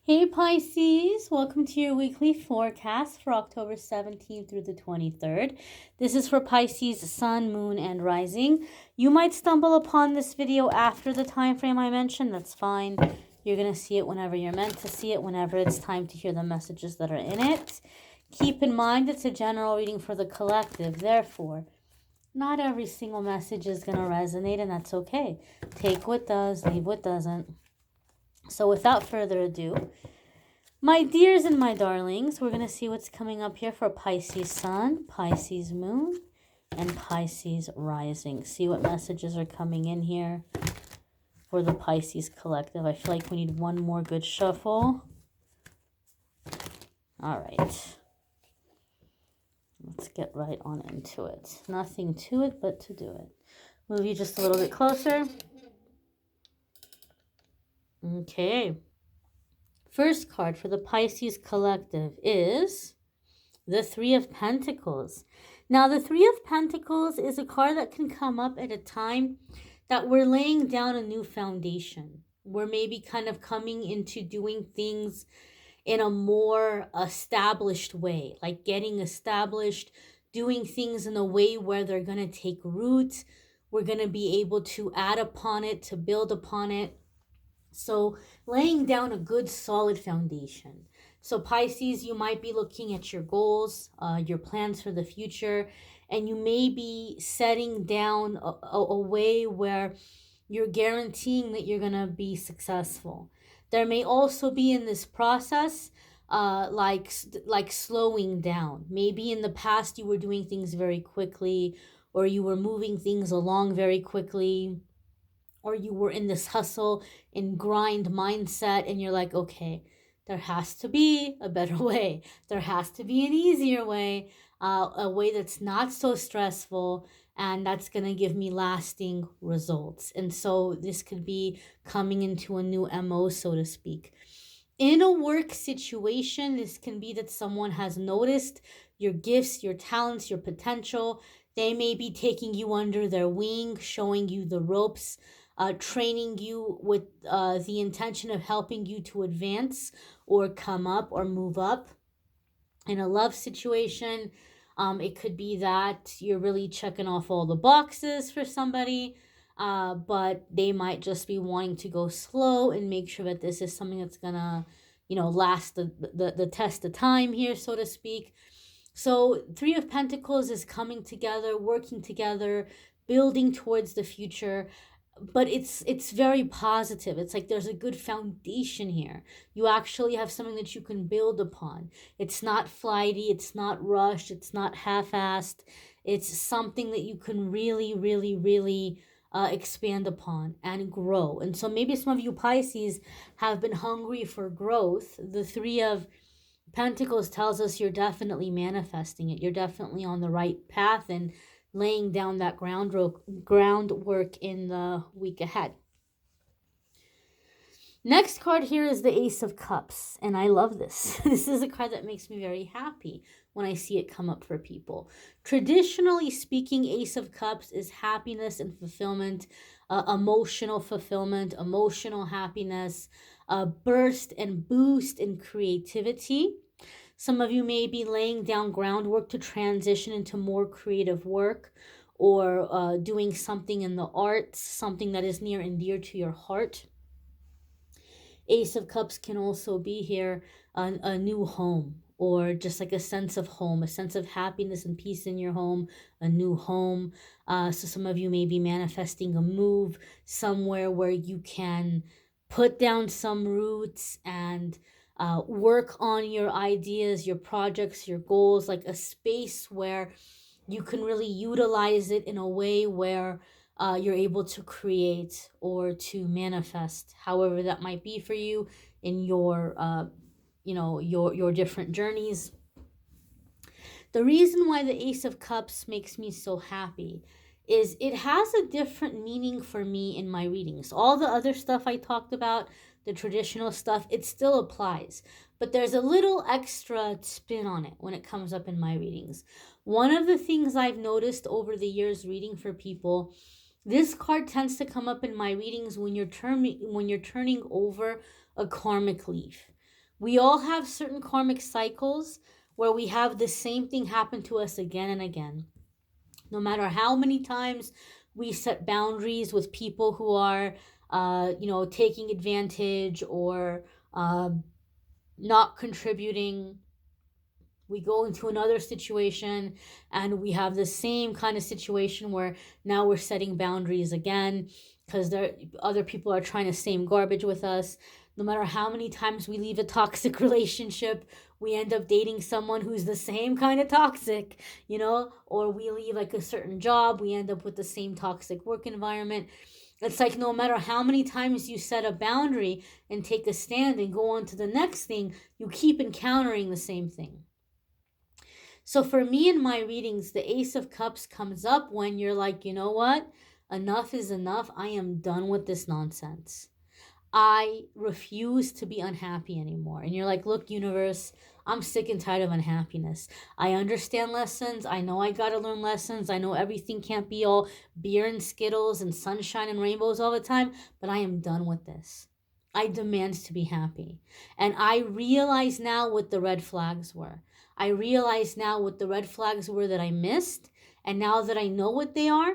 Hey Pisces, welcome to your weekly forecast for October 17th through the 23rd. This is for Pisces, Sun, Moon, and Rising. You might stumble upon this video after the time frame I mentioned. That's fine. You're going to see it whenever you're meant to see it, whenever it's time to hear the messages that are in it. Keep in mind it's a general reading for the collective. Therefore, not every single message is going to resonate, and that's okay. Take what does, leave what doesn't. So without further ado, my dears and my darlings, we're going to see what's coming up here for Pisces Sun, Pisces Moon, and Pisces Rising. See what messages are coming in here for the Pisces collective. I feel like we need one more good shuffle. All right. Let's get right on into it. Nothing to it but to do it. Move you just a little bit closer. Okay. First card for the Pisces collective is the Three of Pentacles. Now, the Three of Pentacles is a card that can come up at a time that we're laying down a new foundation. We're maybe kind of coming into doing things in a more established way, like getting established, doing things in a way where they're going to take root. We're going to be able to add upon it, to build upon it. So laying down a good solid foundation. So Pisces, you might be looking at your goals, your plans for the future, and you may be setting down a way where you're guaranteeing that you're going to be successful. There may also be in this process like slowing down. Maybe in the past you were doing things very quickly, or you were moving things along very quickly, or you were in this hustle and grind mindset, and you're like, okay, there has to be a better way. There has to be an easier way, a way that's not so stressful, and that's going to give me lasting results. And so this could be coming into a new MO, so to speak. In a work situation, this can be that someone has noticed your gifts, your talents, your potential. They may be taking you under their wing, showing you the ropes, training you with the intention of helping you to advance or come up or move up. In a love situation, it could be that you're really checking off all the boxes for somebody, but they might just be wanting to go slow and make sure that this is something that's gonna, last the test of time here, so to speak. So Three of Pentacles is coming together, working together, building towards the future, but it's very positive. It's like there's a good foundation here. You actually have something that you can build upon. It's not flighty, it's not rushed, it's not half-assed. It's something that you can really, really, really expand upon and grow. And so maybe some of you Pisces have been hungry for growth. The Three of Pentacles tells us you're definitely manifesting it. You're definitely on the right path and laying down that groundwork in the week ahead. Next card here is the Ace of Cups, and I love this. This is a card that makes me very happy when I see it come up for people. Traditionally speaking, Ace of Cups is happiness and fulfillment, emotional fulfillment, emotional happiness, burst and boost in creativity. Some of you may be laying down groundwork to transition into more creative work, or doing something in the arts, something that is near and dear to your heart. Ace of Cups can also be here, a new home, or just like a sense of home, a sense of happiness and peace in your home, a new home. So some of you may be manifesting a move somewhere where you can put down some roots and work on your ideas, your projects, your goals, like a space where you can really utilize it in a way where you're able to create or to manifest, however that might be for you in your, your different journeys. The reason why the Ace of Cups makes me so happy is it has a different meaning for me in my readings. All the other stuff I talked about, the traditional stuff, it still applies. But there's a little extra spin on it when it comes up in my readings. One of the things I've noticed over the years reading for people, this card tends to come up in my readings when you're turning over a karmic leaf. We all have certain karmic cycles where we have the same thing happen to us again and again. No matter how many times we set boundaries with people who are, taking advantage or not contributing, we go into another situation and we have the same kind of situation where now we're setting boundaries again because other people are trying the same garbage with us. No matter how many times we leave a toxic relationship, we end up dating someone who's the same kind of toxic, or we leave like a certain job, we end up with the same toxic work environment. It's like no matter how many times you set a boundary and take a stand and go on to the next thing, you keep encountering the same thing. So for me in my readings, the Ace of Cups comes up when you're like, you know what? Enough is enough. I am done with this nonsense. I refuse to be unhappy anymore. And you're like, look, universe, I'm sick and tired of unhappiness. I understand lessons. I know I got to learn lessons. I know everything can't be all beer and Skittles and sunshine and rainbows all the time, but I am done with this. I demand to be happy. And I realize now what the red flags were. I realize now what the red flags were that I missed. And now that I know what they are,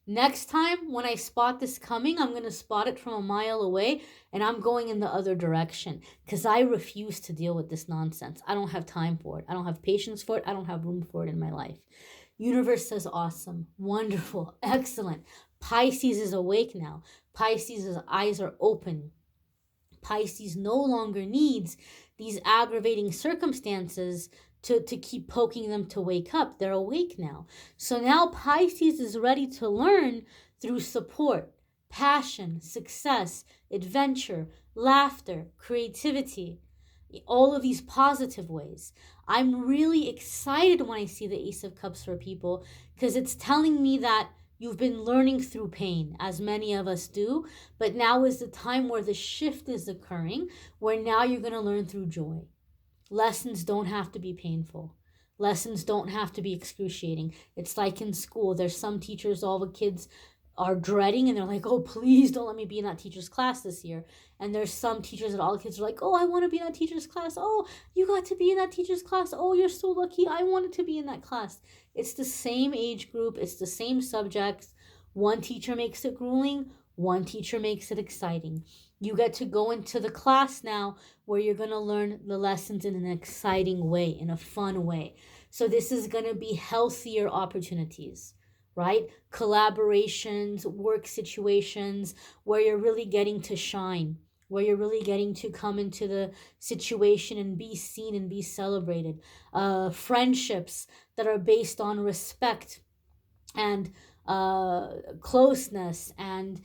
next time when I spot this coming, I'm going to spot it from a mile away and I'm going in the other direction because I refuse to deal with this nonsense. I don't have time for it. I don't have patience for it. I don't have room for it in my life. Universe says awesome, wonderful, excellent. Pisces is awake now. Pisces' eyes are open. Pisces no longer needs these aggravating circumstances to keep poking them to wake up. They're awake now. So now Pisces is ready to learn through support, passion, success, adventure, laughter, creativity, all of these positive ways. I'm really excited when I see the Ace of Cups for people because it's telling me that you've been learning through pain, as many of us do, but now is the time where the shift is occurring, where now you're going to learn through joy. Lessons don't have to be painful. Lessons don't have to be excruciating. It's like in school. There's some teachers all the kids are dreading and they're like, oh, please don't let me be in that teacher's class this year. And there's some teachers that all the kids are like, oh, I want to be in that teacher's class. Oh, you got to be in that teacher's class. Oh, you're so lucky. I wanted to be in that class. It's the same age group. It's the same subjects. One teacher makes it grueling. One teacher makes it exciting. You get to go into the class now where you're going to learn the lessons in an exciting way, in a fun way. So this is going to be healthier opportunities, right? Collaborations, work situations where you're really getting to shine, where you're really getting to come into the situation and be seen and be celebrated. Friendships that are based on respect and closeness and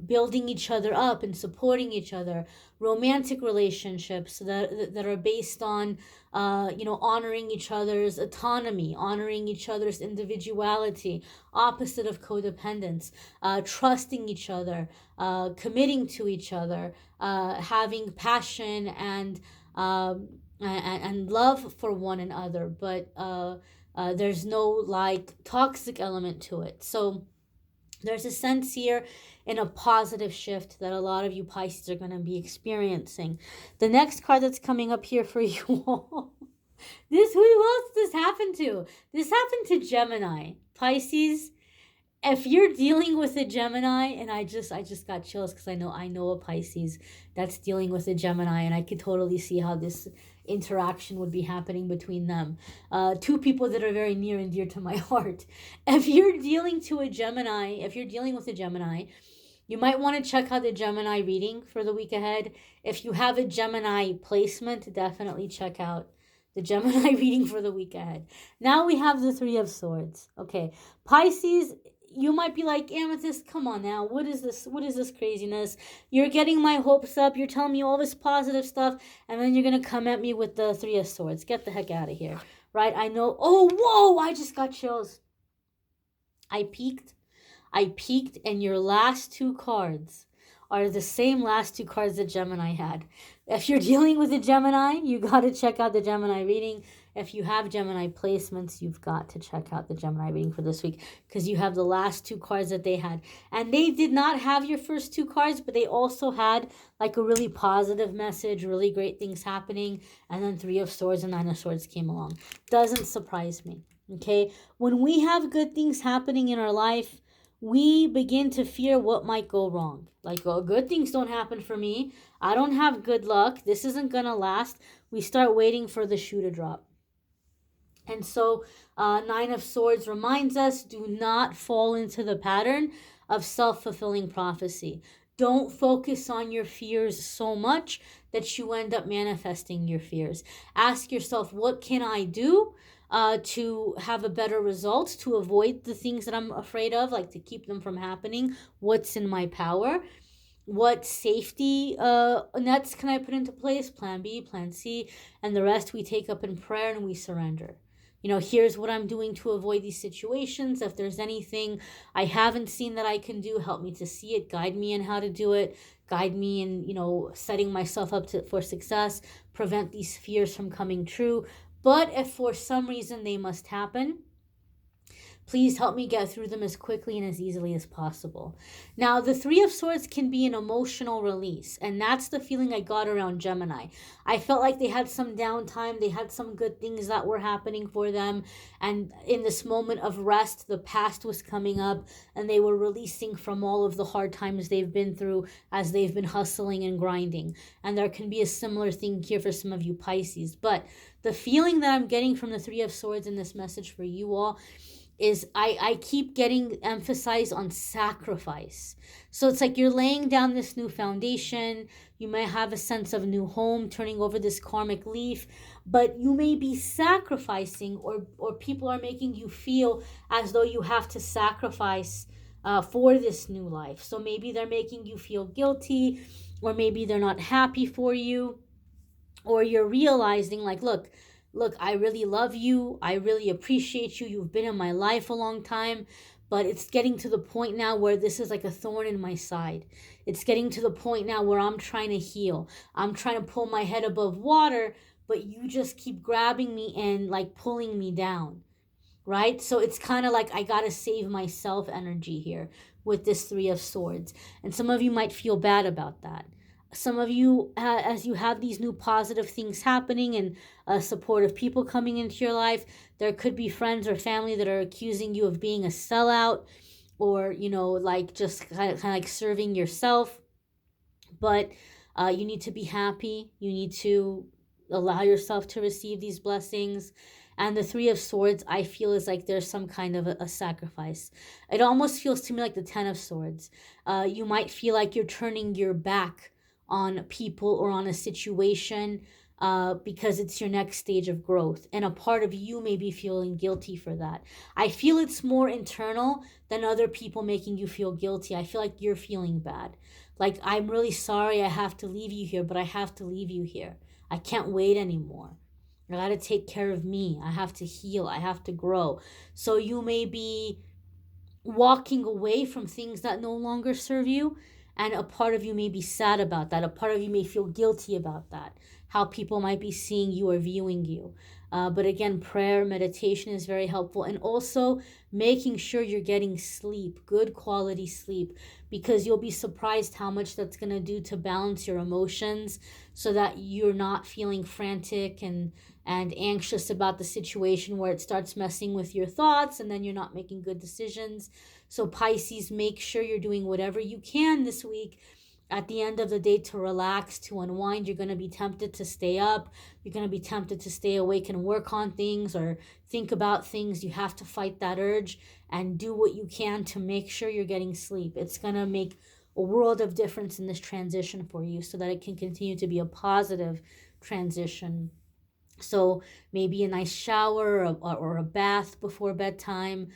building each other up and supporting each other. Romantic relationships that are based on, honoring each other's autonomy, honoring each other's individuality, opposite of codependence, trusting each other, committing to each other, having passion and love for one another, but there's no like toxic element to it. So there's a sense here in a positive shift that a lot of you Pisces are going to be experiencing. The next card that's coming up here for you all, who else this happened to? This happened to Gemini. Pisces, if you're dealing with a Gemini, and I just got chills because I know a Pisces that's dealing with a Gemini, and I could totally see how this interaction would be happening between them. Two people that are very near and dear to my heart. If you're dealing with a Gemini, you might want to check out the Gemini reading for the week ahead. If you have a Gemini placement, definitely check out the Gemini reading for the week ahead. Now we have the Three of Swords. Okay, Pisces, you might be like, Amethyst, come on now. What is this? What is this craziness? You're getting my hopes up. You're telling me all this positive stuff. And then you're going to come at me with the Three of Swords. Get the heck out of here. Right? I know. Oh, whoa. I just got chills. I peeked. And your last two cards are the same last two cards that Gemini had. If you're dealing with a Gemini, you got to check out the Gemini reading. If you have Gemini placements, you've got to check out the Gemini reading for this week because you have the last two cards that they had. And they did not have your first two cards, but they also had like a really positive message, really great things happening. And then Three of Swords and Nine of Swords came along. Doesn't surprise me. Okay? When we have good things happening in our life, we begin to fear what might go wrong. Like, oh, good things don't happen for me. I don't have good luck. This isn't going to last. We start waiting for the shoe to drop. And so Nine of Swords reminds us, do not fall into the pattern of self-fulfilling prophecy. Don't focus on your fears so much that you end up manifesting your fears. Ask yourself, what can I do to have a better result, to avoid the things that I'm afraid of, like to keep them from happening? What's in my power? What safety nets can I put into place? Plan B, plan C, and the rest we take up in prayer and we surrender. You know, here's what I'm doing to avoid these situations. If there's anything I haven't seen that I can do, help me to see it, guide me in how to do it, guide me in, you know, setting myself up for success, prevent these fears from coming true. But if for some reason they must happen, please help me get through them as quickly and as easily as possible. Now, the Three of Swords can be an emotional release, and that's the feeling I got around Gemini. I felt like they had some downtime, they had some good things that were happening for them, and in this moment of rest, the past was coming up, and they were releasing from all of the hard times they've been through as they've been hustling and grinding. And there can be a similar thing here for some of you Pisces. But the feeling that I'm getting from the Three of Swords in this message for you all is I keep getting emphasized on sacrifice. So it's like you're laying down this new foundation. You may have a sense of new home, turning over this karmic leaf, but you may be sacrificing, or people are making you feel as though you have to sacrifice for this new life. So maybe they're making you feel guilty, or maybe they're not happy for you, or you're realizing like, look, I really love you. I really appreciate you. You've been in my life a long time, but it's getting to the point now where this is like a thorn in my side. It's getting to the point now where I'm trying to heal. I'm trying to pull my head above water, but you just keep grabbing me and like pulling me down, right? So it's kind of like I got to save myself energy here with this Three of Swords. And some of you might feel bad about that. Some of you, as you have these new positive things happening and supportive people coming into your life, there could be friends or family that are accusing you of being a sellout, or, you know, like just kind of like serving yourself. But you need to be happy. You need to allow yourself to receive these blessings. And the Three of Swords, I feel, is like there's some kind of a sacrifice. It almost feels to me like the Ten of Swords. You might feel like you're turning your back on people or on a situation because it's your next stage of growth. And a part of you may be feeling guilty for that. I feel it's more internal than other people making you feel guilty. I feel like you're feeling bad. Like, I'm really sorry I have to leave you here, but I have to leave you here. I can't wait anymore. I got to take care of me. I have to heal. I have to grow. So you may be walking away from things that no longer serve you. And a part of you may be sad about that. A part of you may feel guilty about that, how people might be seeing you or viewing you. But again, prayer, meditation is very helpful. And also making sure you're getting sleep, good quality sleep, because you'll be surprised how much that's going to do to balance your emotions so that you're not feeling frantic and anxious about the situation where it starts messing with your thoughts and then you're not making good decisions. So Pisces, make sure you're doing whatever you can this week at the end of the day to relax, to unwind. You're going to be tempted to stay up. You're going to be tempted to stay awake and work on things or think about things. You have to fight that urge and do what you can to make sure you're getting sleep. It's going to make a world of difference in this transition for you so that it can continue to be a positive transition. So maybe a nice shower or a bath before bedtime,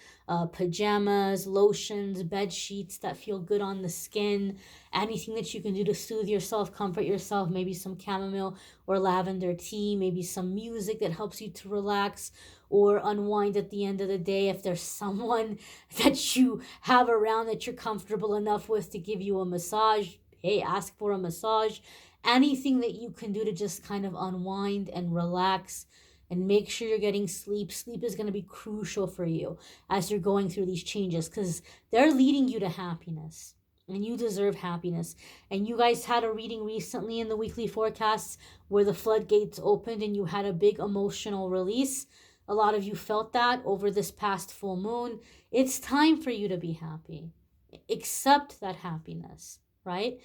pajamas, lotions, bed sheets that feel good on the skin, anything that you can do to soothe yourself, comfort yourself, maybe some chamomile or lavender tea, maybe some music that helps you to relax or unwind at the end of the day. If there's someone that you have around that you're comfortable enough with to give you a massage, hey, ask for a massage, anything that you can do to just kind of unwind and relax and make sure you're getting sleep. Sleep is going to be crucial for you as you're going through these changes, because they're leading you to happiness, and you deserve happiness. And you guys had a reading recently in the weekly forecasts where the floodgates opened and you had a big emotional release. A lot of you felt that over this past full moon. It's time for you to be happy. Accept that happiness, right?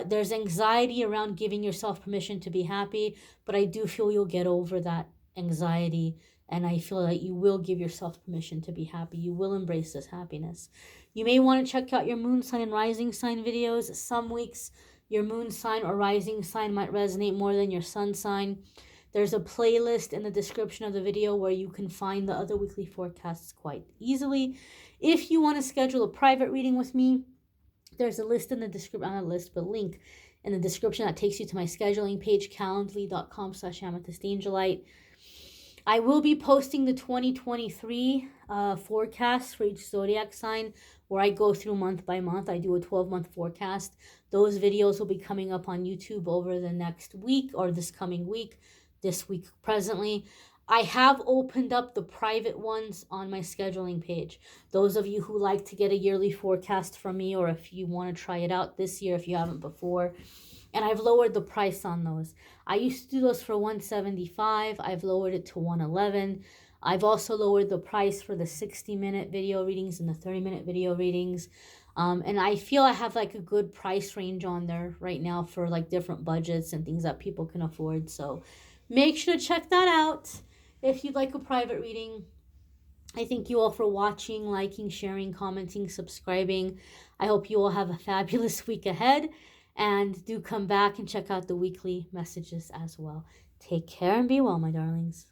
There's anxiety around giving yourself permission to be happy, but I do feel you'll get over that anxiety, and I feel that you will give yourself permission to be happy. You will embrace this happiness. You may want to check out your moon sign and rising sign videos. Some weeks your moon sign or rising sign might resonate more than your sun sign. There's a playlist in the description of the video where you can find the other weekly forecasts quite easily. If you want to schedule a private reading with me, there's a list in the description, not a list, but link in the description that takes you to my scheduling page, calendly.com/amethystangelite. I will be posting the 2023 forecast for each zodiac sign, where I go through month by month. I do a 12-month forecast. Those videos will be coming up on YouTube over the next week, or this coming week, this week presently. I have opened up the private ones on my scheduling page. Those of you who like to get a yearly forecast from me, or if you want to try it out this year if you haven't before, and I've lowered the price on those. I used to do those for $175. I've lowered it to $111. I've also lowered the price for the 60-minute video readings and the 30-minute video readings. And I feel I have like a good price range on there right now for like different budgets and things that people can afford. So make sure to check that out if you'd like a private reading. I thank you all for watching, liking, sharing, commenting, subscribing. I hope you all have a fabulous week ahead. And do come back and check out the weekly messages as well. Take care and be well, my darlings.